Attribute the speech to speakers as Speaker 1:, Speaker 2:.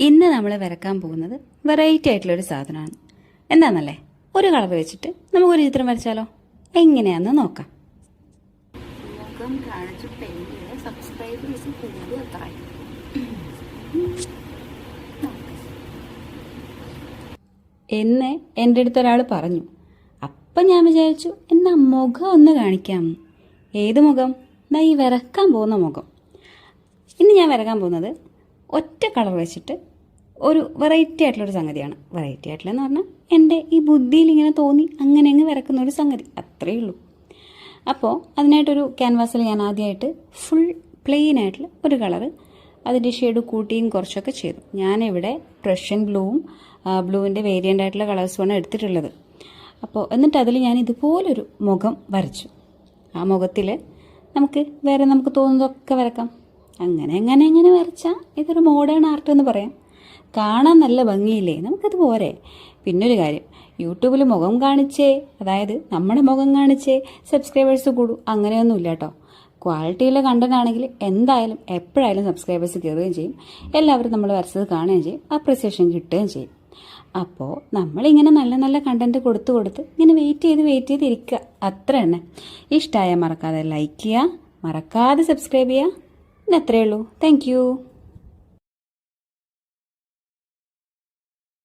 Speaker 1: ഇന്ന് നമ്മൾ വരക്കാൻ പോകുന്നത് വെറൈറ്റി ആയിട്ടുള്ളൊരു സാധനമാണ്. എന്താണെന്നല്ലേ, ഒരു കളർ വെച്ചിട്ട് നമുക്കൊരു ചിത്രം വരച്ചാലോ? എങ്ങനെയാണെന്ന് നോക്കാം.
Speaker 2: മുഖം കാണിച്ചു സബ്സ്ക്രൈബേഴ്സ് കൂടുതൽ
Speaker 1: എന്ന് എൻ്റെ അടുത്ത് ഒരാൾ പറഞ്ഞു. അപ്പം ഞാൻ വിചാരിച്ചു, എന്നാ മുഖം ഒന്ന് കാണിക്കാമെന്ന്. ഏത് മുഖം? എന്നാ ഈ വരക്കാൻ പോകുന്ന മുഖം. ഇന്ന് ഞാൻ വരക്കാൻ പോകുന്നത് ഒറ്റ കളർ വെച്ചിട്ട് ഒരു വെറൈറ്റി ആയിട്ടുള്ളൊരു സംഗതിയാണ്. വെറൈറ്റി ആയിട്ടുള്ളതെന്ന് പറഞ്ഞാൽ എൻ്റെ ഈ ബുദ്ധിയിൽ ഇങ്ങനെ തോന്നി അങ്ങനെ അങ്ങ് വരക്കുന്ന ഒരു സംഗതി, അത്രയേ ഉള്ളൂ. അപ്പോൾ അതിനായിട്ടൊരു ക്യാൻവാസിൽ ഞാൻ ആദ്യമായിട്ട് ഫുൾ പ്ലെയിൻ ആയിട്ടുള്ള ഒരു കളറ് അതിൻ്റെ ഷെയ്ഡ് കൂട്ടിയും കുറച്ചൊക്കെ ചെയ്തു. ഞാനിവിടെ പ്രഷ്യൻ ബ്ലൂവും ബ്ലൂവിൻ്റെ വേരിയൻ്റ് ആയിട്ടുള്ള കളേഴ്സുമാണ് എടുത്തിട്ടുള്ളത്. അപ്പോൾ എന്നിട്ട് അതിൽ ഞാൻ ഇതുപോലൊരു മുഖം വരച്ചു. ആ മുഖത്തിൽ നമുക്ക് തോന്നുന്നതൊക്കെ വരക്കാം. അങ്ങനെ വരച്ചാൽ ഇതൊരു മോഡേൺ ആർട്ട് എന്ന് പറയാം. കാണാൻ നല്ല ഭംഗിയില്ലേ? നമുക്കത് പോരെ. പിന്നൊരു കാര്യം, യൂട്യൂബിൽ മുഖം കാണിച്ചേ, അതായത് നമ്മുടെ മുഖം കാണിച്ചേ സബ്സ്ക്രൈബേഴ്സ് കൂടും, അങ്ങനെയൊന്നുമില്ല കേട്ടോ. ക്വാളിറ്റിയുള്ള കണ്ടന്റ് ആണെങ്കിൽ എന്തായാലും എപ്പോഴായാലും സബ്സ്ക്രൈബേഴ്സ് കയറുകയും ചെയ്യും. എല്ലാവരും നമ്മൾ വരച്ചത് കാണുകയും ചെയ്യും, അപ്രിസിയേഷൻ കിട്ടുകയും ചെയ്യും. അപ്പോൾ നമ്മളിങ്ങനെ നല്ല നല്ല കണ്ടന്റ് കൊടുത്ത് ഇങ്ങനെ വെയിറ്റ് ചെയ്ത് ഇരിക്കുക, അത്ര തന്നെ. ഇഷ്ടമായാൽ മറക്കാതെ ലൈക്ക് ചെയ്യുക, മറക്കാതെ സബ്സ്ക്രൈബ് ചെയ്യുക. ഇന്ന് അത്രയേ ഉള്ളൂ. താങ്ക്